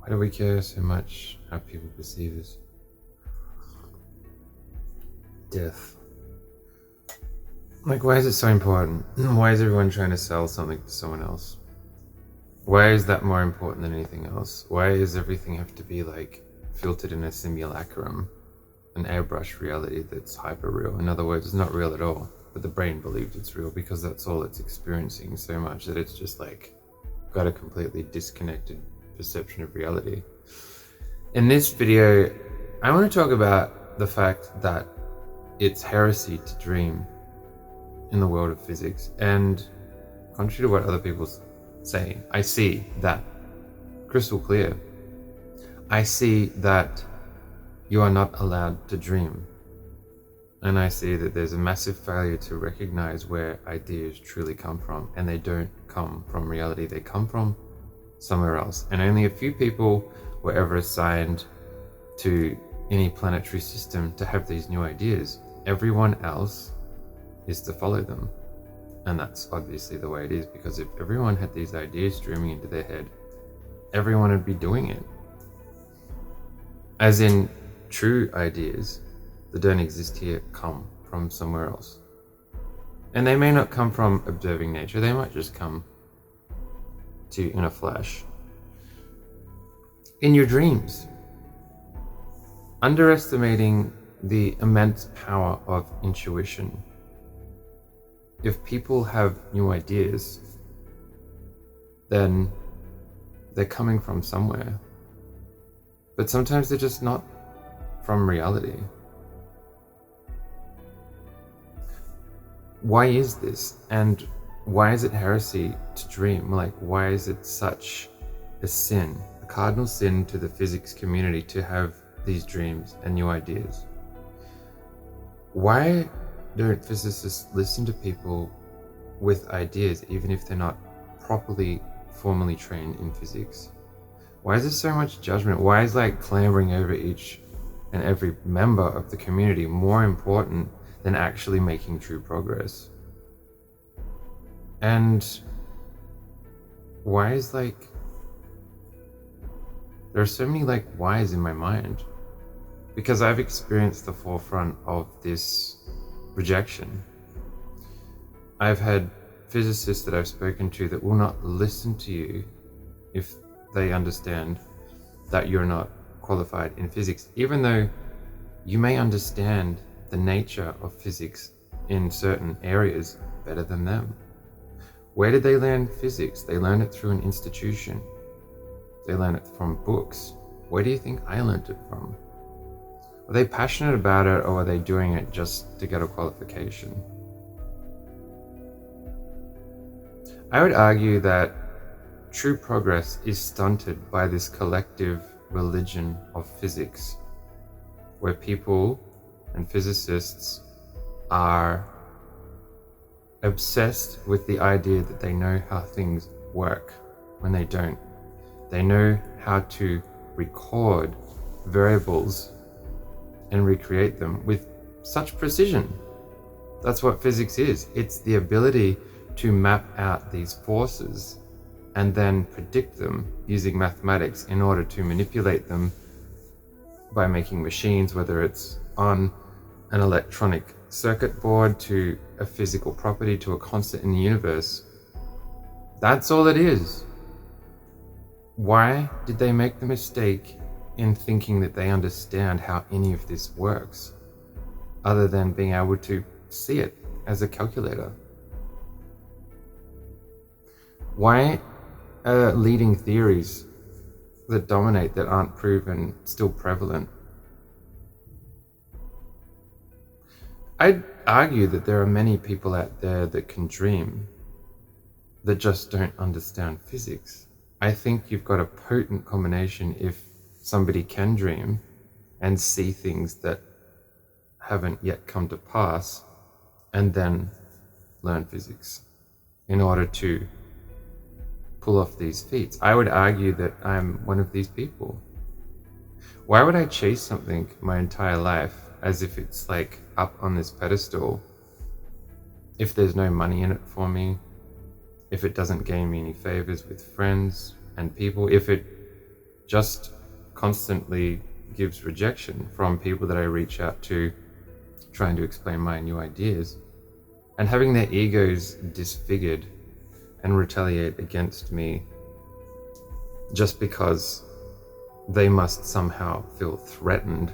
Why do we care so much how people perceive us? Death. Like, why is it so important? Why is everyone trying to sell something to someone else? Why is that more important than anything else? Why does everything have to be like filtered in a simulacrum, an airbrush reality that's hyper real? In other words, it's not real at all, but the brain believes it's real because that's all it's experiencing so much that it's just like got a completely disconnected perception of reality. In this video, I want to talk about the fact that it's heresy to dream in the world of physics, and contrary to what other people say, I see that crystal clear. I see that you are not allowed to dream, and I see that there's a massive failure to recognize where ideas truly come from, and they don't come from reality, they come from somewhere else. And only a few people were ever assigned to any planetary system to have these new ideas. Everyone else is to follow them. And that's obviously the way it is, because if everyone had these ideas streaming into their head, everyone would be doing it. As in, true ideas that don't exist here come from somewhere else. And they may not come from observing nature, they might just come to you in a flash. In your dreams. Underestimating the immense power of intuition. If people have new ideas, then they're coming from somewhere. But sometimes they're just not from reality. Why is this? And why is it heresy to dream? Like, why is it such a sin, a cardinal sin to the physics community to have these dreams and new ideas? Why don't physicists listen to people with ideas, even if they're not properly, formally trained in physics? Why is there so much judgment? Why is like clambering over each and every member of the community more important than actually making true progress? And why is like, there are so many like whys in my mind, because I've experienced the forefront of this rejection. I've had physicists that I've spoken to that will not listen to you if they understand that you're not qualified in physics, even though you may understand the nature of physics in certain areas better than them. Where did they learn physics? They learned it through an institution. They learned it from books. Where do you think I learned it from? Are they passionate about it, or are they doing it just to get a qualification? I would argue that true progress is stunted by this collective religion of physics, where people and physicists are obsessed with the idea that they know how things work when they don't. They know how to record variables and recreate them with such precision. That's what physics is. It's the ability to map out these forces and then predict them using mathematics in order to manipulate them by making machines, whether it's on an electronic circuit board to a physical property to a constant in the universe. That's all it is. Why did they make the mistake in thinking that they understand how any of this works, other than being able to see it as a calculator? Why are leading theories that dominate, that aren't proven, still prevalent? I'd argue that there are many people out there that can dream, that just don't understand physics. I think you've got a potent combination if somebody can dream and see things that haven't yet come to pass, and then learn physics in order to pull off these feats. I would argue that I'm one of these people. Why would I chase something my entire life as if it's like up on this pedestal if there's no money in it for me, if it doesn't gain me any favors with friends and people, if it just constantly gives rejection from people that I reach out to trying to explain my new ideas, and having their egos disfigured and retaliate against me just because they must somehow feel threatened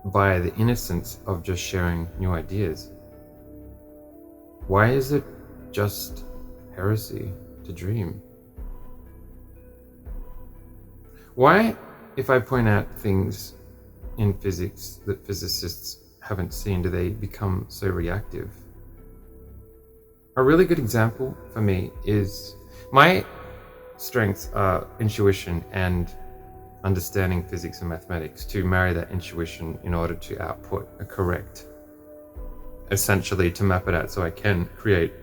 by the innocence of just sharing new ideas. Why is it just heresy to dream? Why, if I point out things in physics that physicists haven't seen, do they become so reactive? A really good example for me is my strengths are intuition and understanding physics and mathematics, to marry that intuition in order to output a correct, essentially to map it out so I can create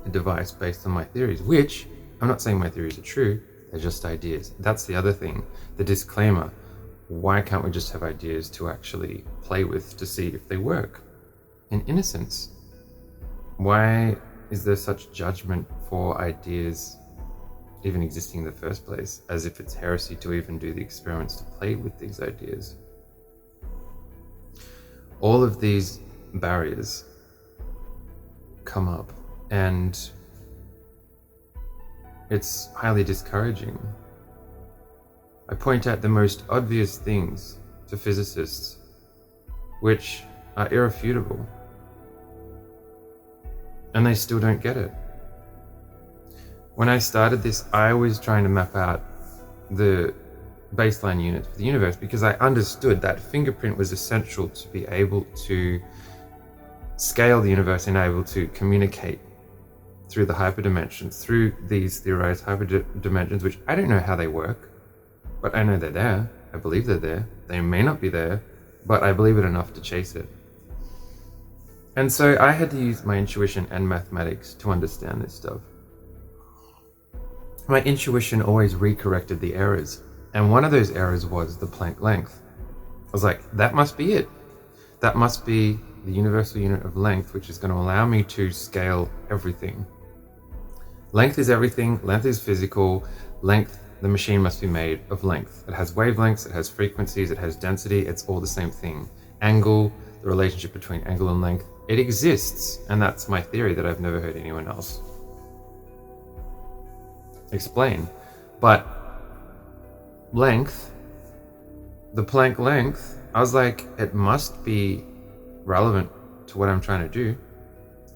a device based on my theories, which I'm not saying my theories are true, they're just ideas. That's the other thing, the disclaimer. Why can't we just have ideas to actually play with to see if they work? In innocence. Why is there such judgment for ideas even existing in the first place, as if it's heresy to even do the experiments to play with these ideas? All of these barriers come up, and it's highly discouraging. I point out the most obvious things to physicists, which are irrefutable, and they still don't get it. When I started this, I was trying to map out the baseline units for the universe because I understood that fingerprint was essential to be able to scale the universe and able to communicate through the hyperdimensions, through these theorized hyperdimensions, which I don't know how they work, but I know they're there. I believe they're there. They may not be there, but I believe it enough to chase it. And so I had to use my intuition and mathematics to understand this stuff. My intuition always recorrected the errors, and one of those errors was the Planck length. I was like, that must be it. That must be the universal unit of length, which is going to allow me to scale everything. Length is everything. Length is physical. Length, the machine must be made of length. It has wavelengths, it has frequencies, it has density. It's all the same thing. Angle, the relationship between angle and length, it exists. And that's my theory that I've never heard anyone else explain. But length, the Planck length, I was like, it must be relevant to what I'm trying to do.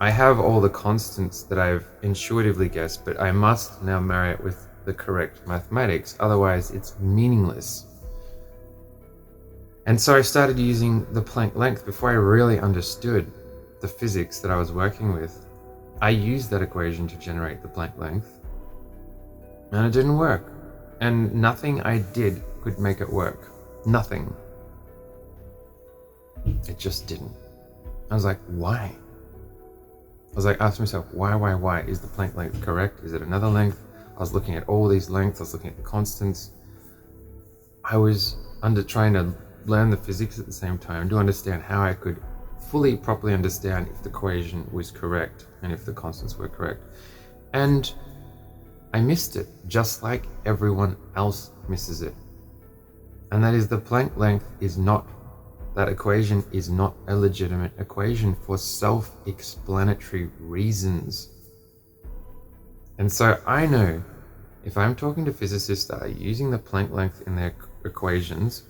I have all the constants that I've intuitively guessed, but I must now marry it with the correct mathematics, otherwise it's meaningless. And so I started using the Planck length before I really understood the physics that I was working with. I used that equation to generate the Planck length, and it didn't work. And nothing I did could make it work. Nothing. It just didn't. I was like, why? I was like, asking myself, why? Is the Planck length correct? Is it another length? I was looking at all these lengths. I was looking at the constants. I was trying to learn the physics at the same time to understand how I could properly understand if the equation was correct and if the constants were correct. And I missed it, just like everyone else misses it. And that is, the Planck length is not, that equation is not a legitimate equation for self-explanatory reasons. And so I know if I'm talking to physicists that are using the Planck length in their equations,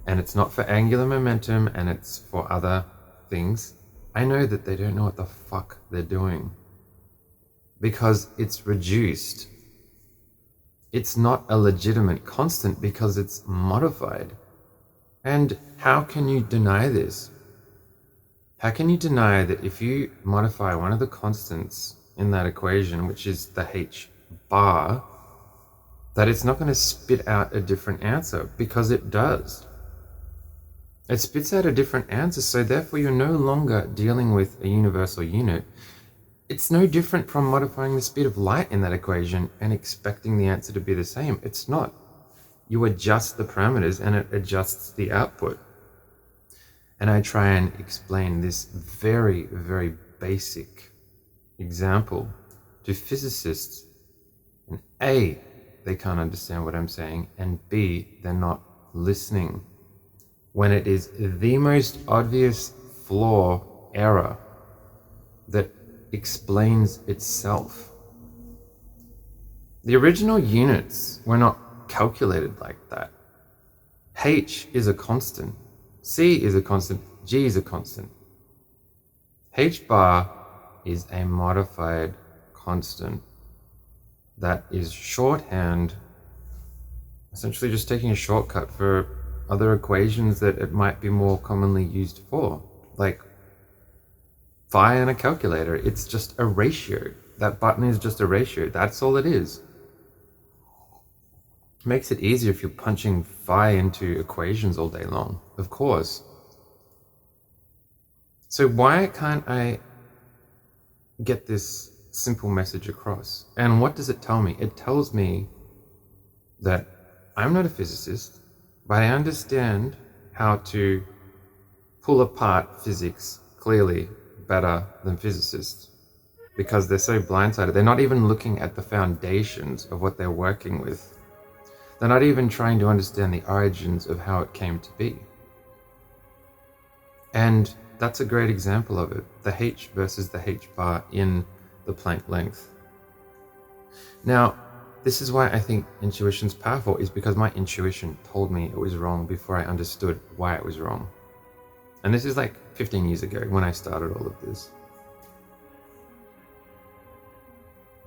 and it's not for angular momentum and it's for other things, I know that they don't know what the fuck they're doing. Because it's reduced. It's not a legitimate constant because it's modified. And how can you deny this? How can you deny that if you modify one of the constants in that equation, which is the h bar, that it's not going to spit out a different answer? Because it does. It spits out a different answer, so therefore you're no longer dealing with a universal unit. It's no different from modifying the speed of light in that equation and expecting the answer to be the same. It's not. You adjust the parameters and it adjusts the output. And I try and explain this very, very basic example to physicists, and A, they can't understand what I'm saying, and B, they're not listening when it is the most obvious flaw, error, that explains itself. The original units were not calculated like that. H is a constant, C is a constant, G is a constant. H bar is a modified constant that is shorthand, essentially just taking a shortcut for other equations that it might be more commonly used for, like phi and a calculator. It's just a ratio. That button is just a ratio. That's all it is. It makes it easier if you're punching phi into equations all day long, of course. So why can't I get this simple message across? And what does it tell me? It tells me that I'm not a physicist, but I understand how to pull apart physics clearly better than physicists, because they're so blindsided. They're not even looking at the foundations of what they're working with. They're not even trying to understand the origins of how it came to be. And that's a great example of it. The H versus the H bar in the Planck length. Now, this is why I think intuition's powerful, is because my intuition told me it was wrong before I understood why it was wrong. And this is like 15 years ago when I started all of this.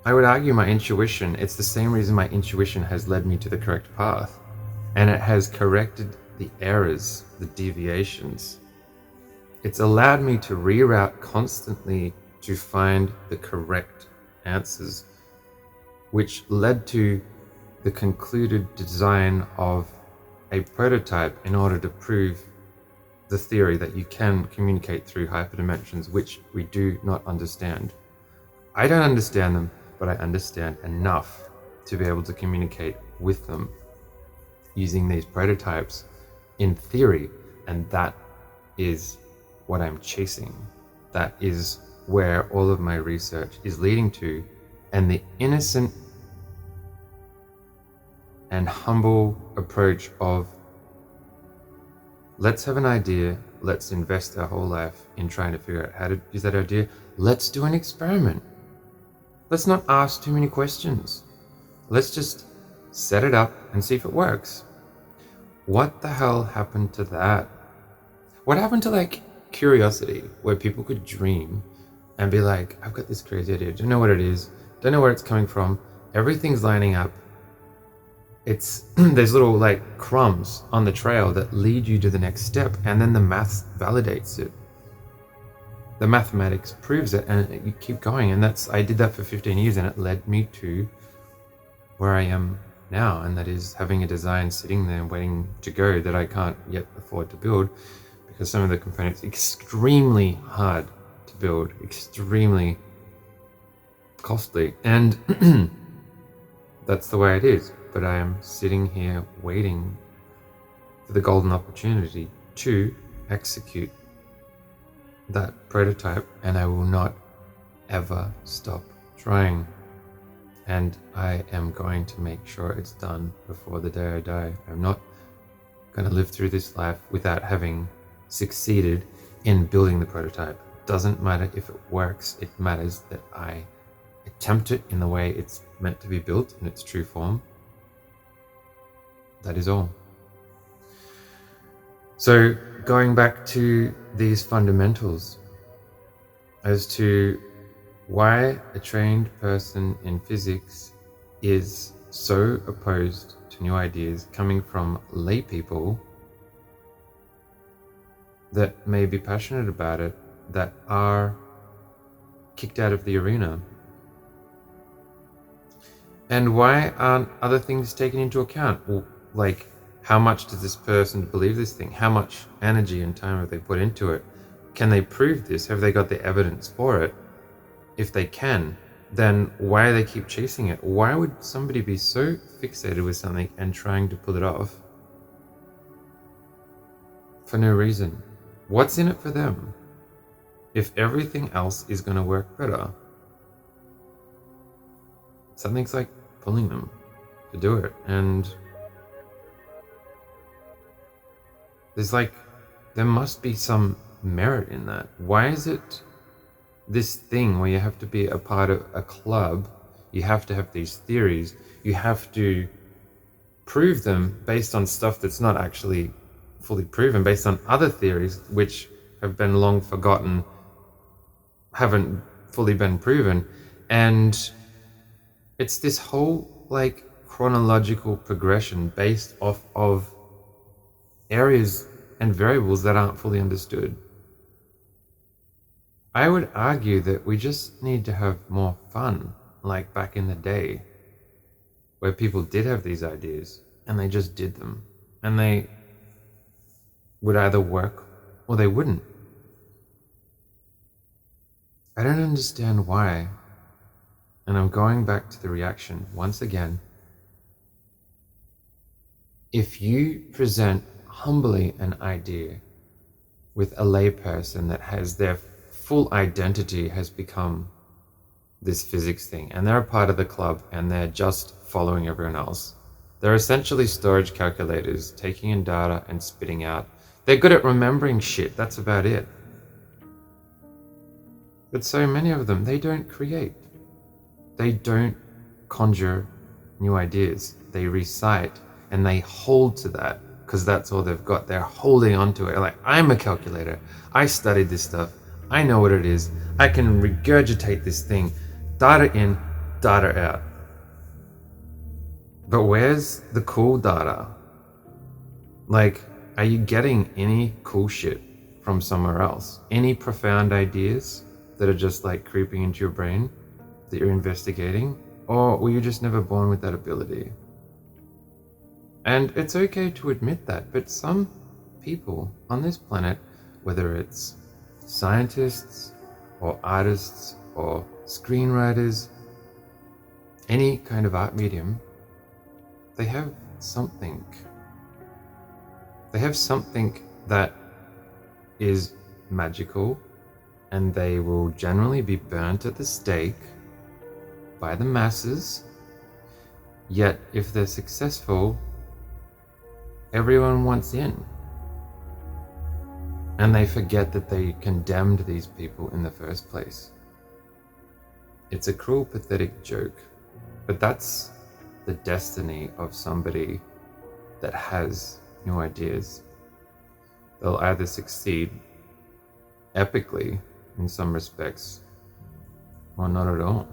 I would argue my intuition, it's the same reason my intuition has led me to the correct path. And it has corrected the errors, the deviations. It's allowed me to reroute constantly to find the correct answers, which led to the concluded design of a prototype in order to prove the theory that you can communicate through hyperdimensions, which we do not understand. I don't understand them, but I understand enough to be able to communicate with them using these prototypes in theory, and that is what I'm chasing. That is where all of my research is leading to, and the innocent and humble approach of, let's have an idea, let's invest our whole life in trying to figure out how to use that idea, let's do an experiment. Let's not ask too many questions. Let's just set it up and see if it works. What the hell happened to that? What happened to like curiosity, where people could dream and be like, I've got this crazy idea, don't know what it is, don't know where it's coming from, everything's lining up. It's there's little like crumbs on the trail that lead you to the next step, and then the math validates it. The mathematics proves it, and you keep going. And I did that for 15 years, and it led me to where I am now, and that is having a design sitting there waiting to go that I can't yet afford to build, because some of the components are extremely hard to build, extremely costly, and that's the way it is. But I am sitting here waiting for the golden opportunity to execute that prototype, and I will not ever stop trying. And I am going to make sure it's done before the day I die. I'm not going to live through this life without having succeeded in building the prototype. Doesn't matter if it works, it matters that I attempt it in the way it's meant to be built in its true form. That is all. So going back to these fundamentals as to why a trained person in physics is so opposed to new ideas coming from lay people that may be passionate about it, that are kicked out of the arena. And why aren't other things taken into account? Well, like, how much does this person believe this thing? How much energy and time have they put into it? Can they prove this? Have they got the evidence for it? If they can, then why do they keep chasing it? Why would somebody be so fixated with something and trying to pull it off for no reason? What's in it for them if everything else is going to work better? Something's like pulling them. to do it. And there must be some merit in that. Why is it this thing where you have to be a part of a club, you have to have these theories, you have to prove them based on stuff that's not actually fully proven, based on other theories which have been long forgotten, haven't fully been proven. And it's this whole like chronological progression based off of areas and variables that aren't fully understood. I would argue that we just need to have more fun, like back in the day, where people did have these ideas and they just did them, and they would either work or they wouldn't. I don't understand why, and I'm going back to the reaction once again. If you present humbly an idea with a layperson that has their full identity has become this physics thing, and they're a part of the club and they're just following everyone else. They're essentially storage calculators, taking in data and spitting out. They're good at remembering shit, that's about it. But so many of them, they don't create. They don't conjure new ideas. They recite and they hold to that because that's all they've got. They're holding onto it. Like, I'm a calculator. I studied this stuff. I know what it is. I can regurgitate this thing. Data in, data out. But where's the cool data? Like, are you getting any cool shit from somewhere else? Any profound ideas that are just like creeping into your brain that you're investigating? Or were you just never born with that ability? And it's okay to admit that, but some people on this planet, whether it's scientists or artists or screenwriters, any kind of art medium, they have something. They have something that is magical, and they will generally be burnt at the stake by the masses. Yet, if they're successful, everyone wants in. And they forget that they condemned these people in the first place. It's a cruel, pathetic joke, but that's the destiny of somebody that has new ideas. They'll either succeed epically in some respects, or not at all.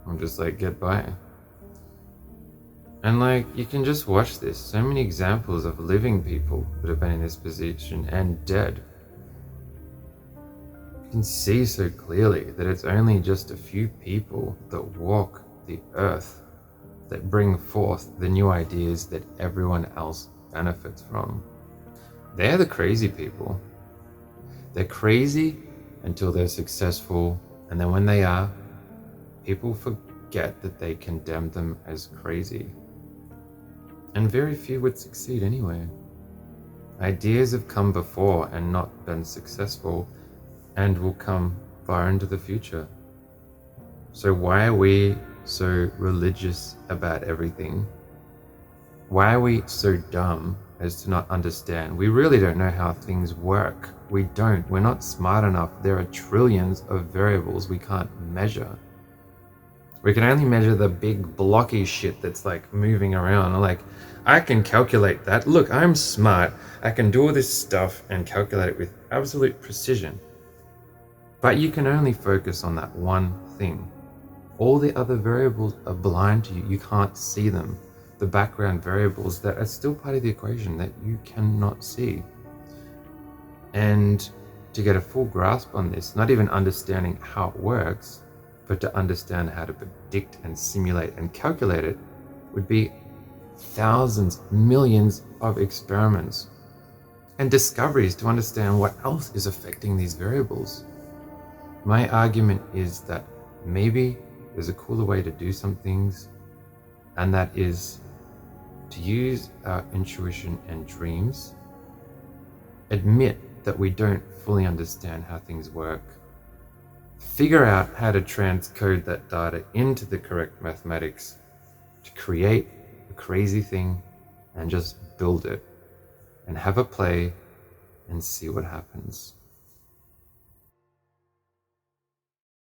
Or just like get by. And like, you can just watch this. So many examples of living people that have been in this position and dead. You can see so clearly that it's only just a few people that walk the earth that bring forth the new ideas that everyone else benefits from. They're the crazy people. They're crazy until they're successful, and then when they are, people forget that they condemned them as crazy. And very few would succeed anyway. Ideas have come before and not been successful, and will come far into the future. So why are we so religious about everything? Why are we so dumb as to not understand? We really don't know how things work. We don't. We're not smart enough. There are trillions of variables we can't measure. We can only measure the big blocky shit that's like moving around. Like, I can calculate that. Look, I'm smart. I can do all this stuff and calculate it with absolute precision. But you can only focus on that one thing. All the other variables are blind to you. You can't see them. The background variables that are still part of the equation that you cannot see. And to get a full grasp on this, not even understanding how it works, but to understand how to predict and simulate and calculate it, would be thousands, millions of experiments and discoveries to understand what else is affecting these variables. My argument is that maybe there's a cooler way to do some things, and that is to use our intuition and dreams, admit that we don't fully understand how things work, figure out how to transcode that data into the correct mathematics to create a crazy thing and just build it and have a play and see what happens.